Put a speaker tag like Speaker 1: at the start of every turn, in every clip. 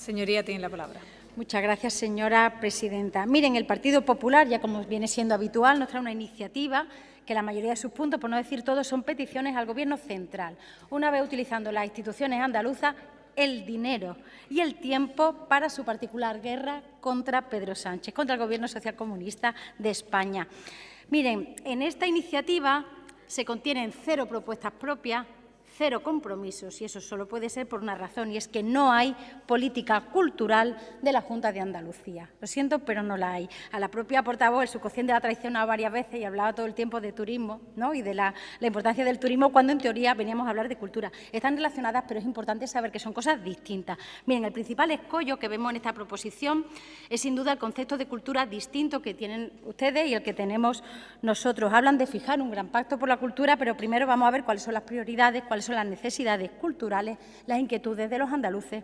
Speaker 1: Señoría, tiene la palabra.
Speaker 2: Muchas gracias, señora presidenta. Miren, el Partido Popular, ya como viene siendo habitual, nos trae una iniciativa que la mayoría de sus puntos, por no decir todos, son peticiones al Gobierno central. Una vez utilizando las instituciones andaluzas, el dinero y el tiempo para su particular guerra contra Pedro Sánchez, contra el Gobierno socialcomunista de España. Miren, en esta iniciativa se contienen 0 propuestas propias, 0 compromisos, y eso solo puede ser por una razón, y es que no hay política cultural de la Junta de Andalucía. Lo siento, pero no la hay. A la propia portavoz, el subconsciente la ha traicionado varias veces y hablaba todo el tiempo de turismo, ¿no?, y de la importancia del turismo, cuando en teoría veníamos a hablar de cultura. Están relacionadas, pero es importante saber que son cosas distintas. Miren, el principal escollo que vemos en esta proposición es sin duda el concepto de cultura distinto que tienen ustedes y el que tenemos nosotros. Hablan de fijar un gran pacto por la cultura, pero primero vamos a ver cuáles son las prioridades, cuáles son las necesidades culturales, las inquietudes de los andaluces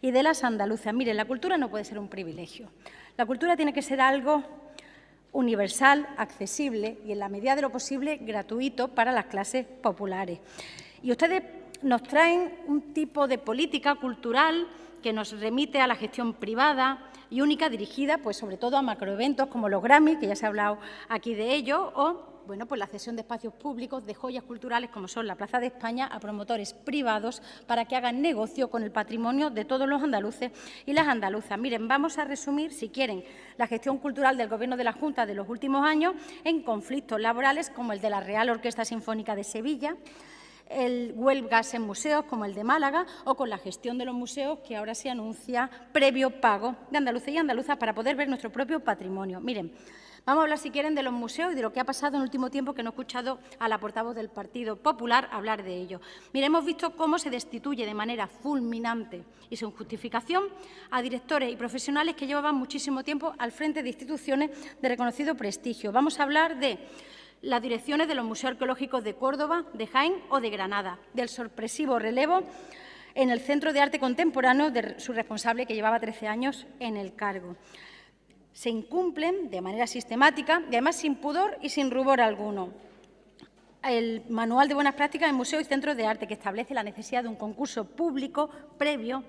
Speaker 2: y de las andaluzas. Miren, la cultura no puede ser un privilegio. La cultura tiene que ser algo universal, accesible y, en la medida de lo posible, gratuito para las clases populares. Y ustedes nos traen un tipo de política cultural que nos remite a la gestión privada y única, dirigida, pues, sobre todo a macroeventos como los Grammy, que ya se ha hablado aquí de ello, o bueno, pues la cesión de espacios públicos, de joyas culturales como son la Plaza de España, a promotores privados para que hagan negocio con el patrimonio de todos los andaluces y las andaluzas. Miren, vamos a resumir, si quieren, la gestión cultural del Gobierno de la Junta de los últimos años en conflictos laborales como el de la Real Orquesta Sinfónica de Sevilla, el huelgas en museos como el de Málaga, o con la gestión de los museos que ahora se anuncia previo pago de andaluces y andaluzas para poder ver nuestro propio patrimonio. Miren, vamos a hablar, si quieren, de los museos y de lo que ha pasado en el último tiempo, que no he escuchado a la portavoz del Partido Popular hablar de ello. Mire, hemos visto cómo se destituye de manera fulminante y sin justificación a directores y profesionales que llevaban muchísimo tiempo al frente de instituciones de reconocido prestigio. Vamos a hablar de las direcciones de los museos arqueológicos de Córdoba, de Jaén o de Granada, del sorpresivo relevo en el Centro de Arte Contemporáneo de su responsable, que llevaba 13 años en el cargo. Se incumplen de manera sistemática y, además, sin pudor y sin rubor alguno, el Manual de Buenas Prácticas en Museos y Centros de Arte, que establece la necesidad de un concurso público previo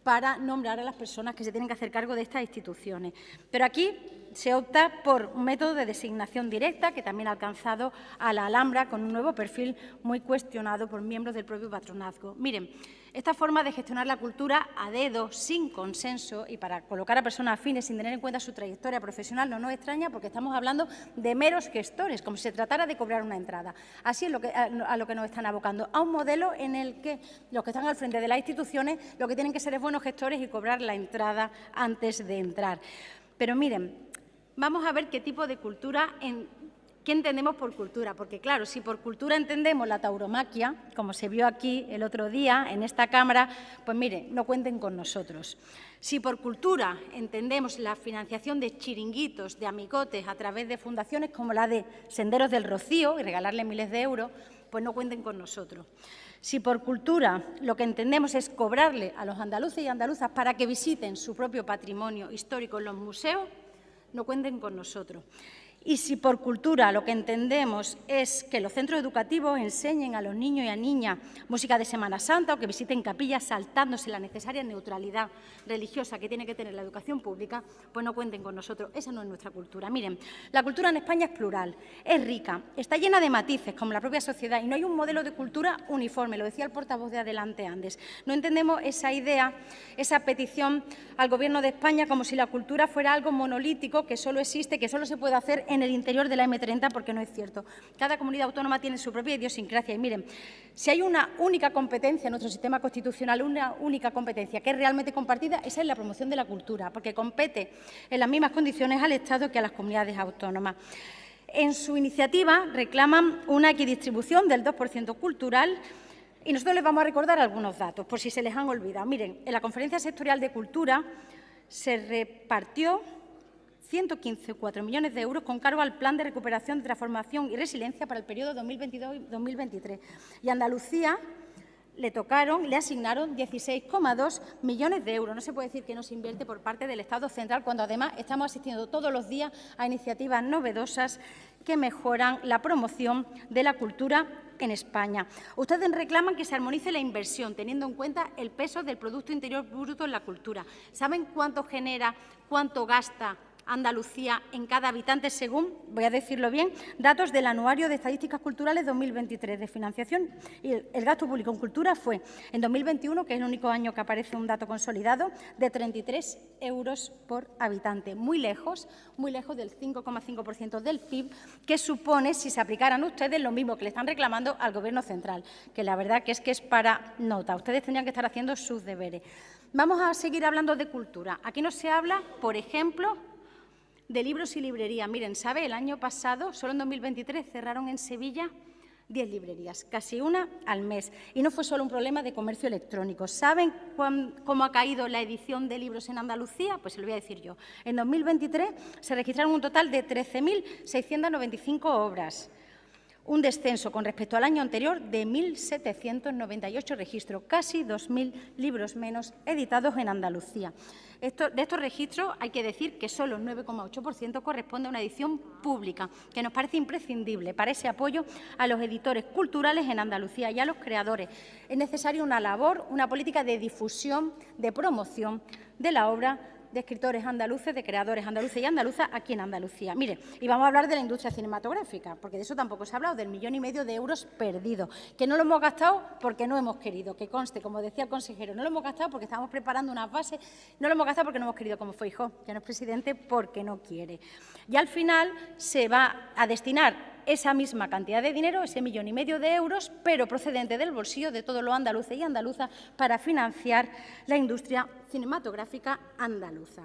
Speaker 2: para nombrar a las personas que se tienen que hacer cargo de estas instituciones. Pero aquí se opta por un método de designación directa, que también ha alcanzado a la Alhambra, con un nuevo perfil muy cuestionado por miembros del propio patronazgo. Miren, esta forma de gestionar la cultura a dedo, sin consenso y para colocar a personas afines sin tener en cuenta su trayectoria profesional, no nos extraña, porque estamos hablando de meros gestores, como si se tratara de cobrar una entrada. Así es a lo que nos están abocando, a un modelo en el que los que están al frente de las instituciones lo que tienen que ser es buenos gestores y cobrar la entrada antes de entrar. Pero miren, vamos a ver qué tipo de cultura, qué entendemos por cultura, porque claro, si por cultura entendemos la tauromaquia, como se vio aquí el otro día en esta Cámara, pues mire, no cuenten con nosotros. Si por cultura entendemos la financiación de chiringuitos, de amigotes, a través de fundaciones como la de Senderos del Rocío y regalarle miles de euros, pues no cuenten con nosotros. Si por cultura lo que entendemos es cobrarle a los andaluces y andaluzas para que visiten su propio patrimonio histórico en los museos, no cuenten con nosotros. Y si por cultura lo que entendemos es que los centros educativos enseñen a los niños y a niñas música de Semana Santa o que visiten capillas saltándose la necesaria neutralidad religiosa que tiene que tener la educación pública, pues no cuenten con nosotros. Esa no es nuestra cultura. Miren, la cultura en España es plural, es rica, está llena de matices, como la propia sociedad, y no hay un modelo de cultura uniforme, lo decía el portavoz de Adelante Andes. No entendemos esa idea, esa petición al Gobierno de España como si la cultura fuera algo monolítico que solo existe, que solo se puede hacer en el interior de la M30, porque no es cierto. Cada comunidad autónoma tiene su propia idiosincrasia. Y miren, si hay una única competencia en nuestro sistema constitucional, una única competencia que es realmente compartida, esa es la promoción de la cultura, porque compete en las mismas condiciones al Estado que a las comunidades autónomas. En su iniciativa reclaman una equidistribución del 2% cultural. Y nosotros les vamos a recordar algunos datos, por si se les han olvidado. Miren, en la Conferencia Sectorial de Cultura se repartió 115,4 millones de euros con cargo al Plan de Recuperación, Transformación y Resiliencia para el periodo 2022-2023. Y a Andalucía le asignaron 16,2 millones de euros. No se puede decir que no se invierte por parte del Estado central, cuando además estamos asistiendo todos los días a iniciativas novedosas que mejoran la promoción de la cultura en España. Ustedes reclaman que se armonice la inversión, teniendo en cuenta el peso del Producto Interior Bruto en la cultura. ¿Saben cuánto genera, cuánto gasta Andalucía en cada habitante según, voy a decirlo bien, datos del Anuario de Estadísticas Culturales 2023 de financiación? Y el gasto público en cultura fue, en 2021, que es el único año que aparece un dato consolidado, de 33 euros por habitante, muy lejos del 5,5% del PIB, que supone, si se aplicaran ustedes, lo mismo que le están reclamando al Gobierno central, que la verdad que es para nota. Ustedes tendrían que estar haciendo sus deberes. Vamos a seguir hablando de cultura. Aquí no se habla, por ejemplo, de libros y librerías. Miren, ¿sabe? El año pasado, solo en 2023, cerraron en Sevilla 10 librerías, casi una al mes. Y no fue solo un problema de comercio electrónico. ¿Saben cómo ha caído la edición de libros en Andalucía? Pues se lo voy a decir yo. En 2023 se registraron un total de 13.695 obras. Un descenso con respecto al año anterior de 1.798 registros, casi 2.000 libros menos editados en Andalucía. De estos registros hay que decir que solo el 9,8% corresponde a una edición pública, que nos parece imprescindible para ese apoyo a los editores culturales en Andalucía y a los creadores. Es necesaria una labor, una política de difusión, de promoción de la obra de escritores andaluces, de creadores andaluces y andaluzas aquí en Andalucía. Mire, y vamos a hablar de la industria cinematográfica, porque de eso tampoco se ha hablado, del 1,5 millones de euros perdidos, que no lo hemos gastado porque no hemos querido, que conste, como decía el consejero, no lo hemos gastado porque estábamos preparando unas bases, no lo hemos gastado porque no hemos querido, como Feijóo, que no es presidente, porque no quiere. Y al final se va a destinar esa misma cantidad de dinero, ese 1,5 millones de euros, pero procedente del bolsillo de todos los andaluces y andaluzas para financiar la industria cinematográfica andaluza.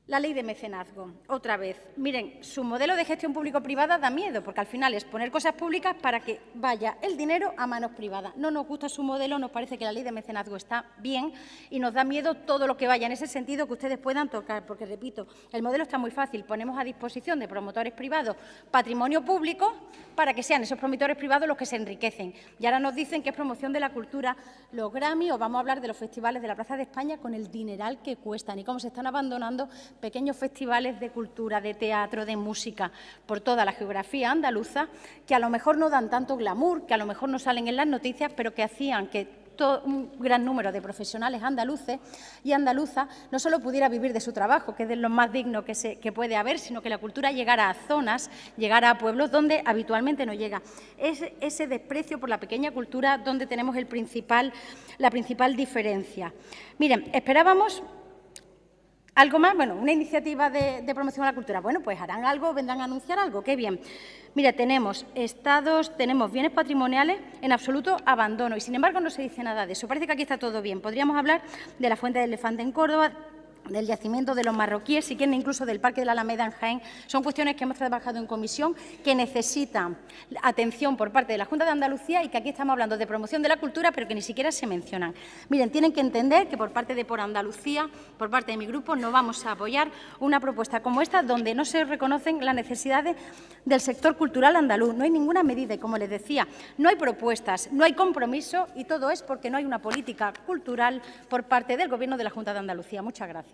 Speaker 2: La ley de mecenazgo, otra vez. Miren, su modelo de gestión público-privada da miedo, porque al final es poner cosas públicas para que vaya el dinero a manos privadas. No nos gusta su modelo, nos parece que la ley de mecenazgo está bien y nos da miedo todo lo que vaya en ese sentido que ustedes puedan tocar, porque, repito, el modelo está muy fácil. Ponemos a disposición de promotores privados patrimonio público para que sean esos promotores privados los que se enriquecen. Y ahora nos dicen que es promoción de la cultura, los Grammy, o vamos a hablar de los festivales de la Plaza de España con el dineral que cuestan y cómo se están abandonando pequeños festivales de cultura, de teatro, de música, por toda la geografía andaluza, que a lo mejor no dan tanto glamour, que a lo mejor no salen en las noticias, pero que hacían que un gran número de profesionales andaluces y andaluzas no solo pudiera vivir de su trabajo, que es de lo más digno que puede haber, sino que la cultura llegara a zonas, llegara a pueblos donde habitualmente no llega. Es ese desprecio por la pequeña cultura donde tenemos la principal diferencia. Miren, esperábamos algo más, bueno, una iniciativa de promoción a la cultura. Bueno, pues harán algo, vendrán a anunciar algo, qué bien. Mira, tenemos estados, tenemos bienes patrimoniales en absoluto abandono y, sin embargo, no se dice nada de eso. Parece que aquí está todo bien. Podríamos hablar de la Fuente del Elefante en Córdoba, del yacimiento de los marroquíes, si quieren incluso del Parque de la Alameda en Jaén. Son cuestiones que hemos trabajado en comisión, que necesitan atención por parte de la Junta de Andalucía y que aquí estamos hablando de promoción de la cultura, pero que ni siquiera se mencionan. Miren, tienen que entender que por parte de Por Andalucía, por parte de mi grupo, no vamos a apoyar una propuesta como esta, donde no se reconocen las necesidades del sector cultural andaluz. No hay ninguna medida y, como les decía, no hay propuestas, no hay compromiso y todo es porque no hay una política cultural por parte del Gobierno de la Junta de Andalucía. Muchas gracias.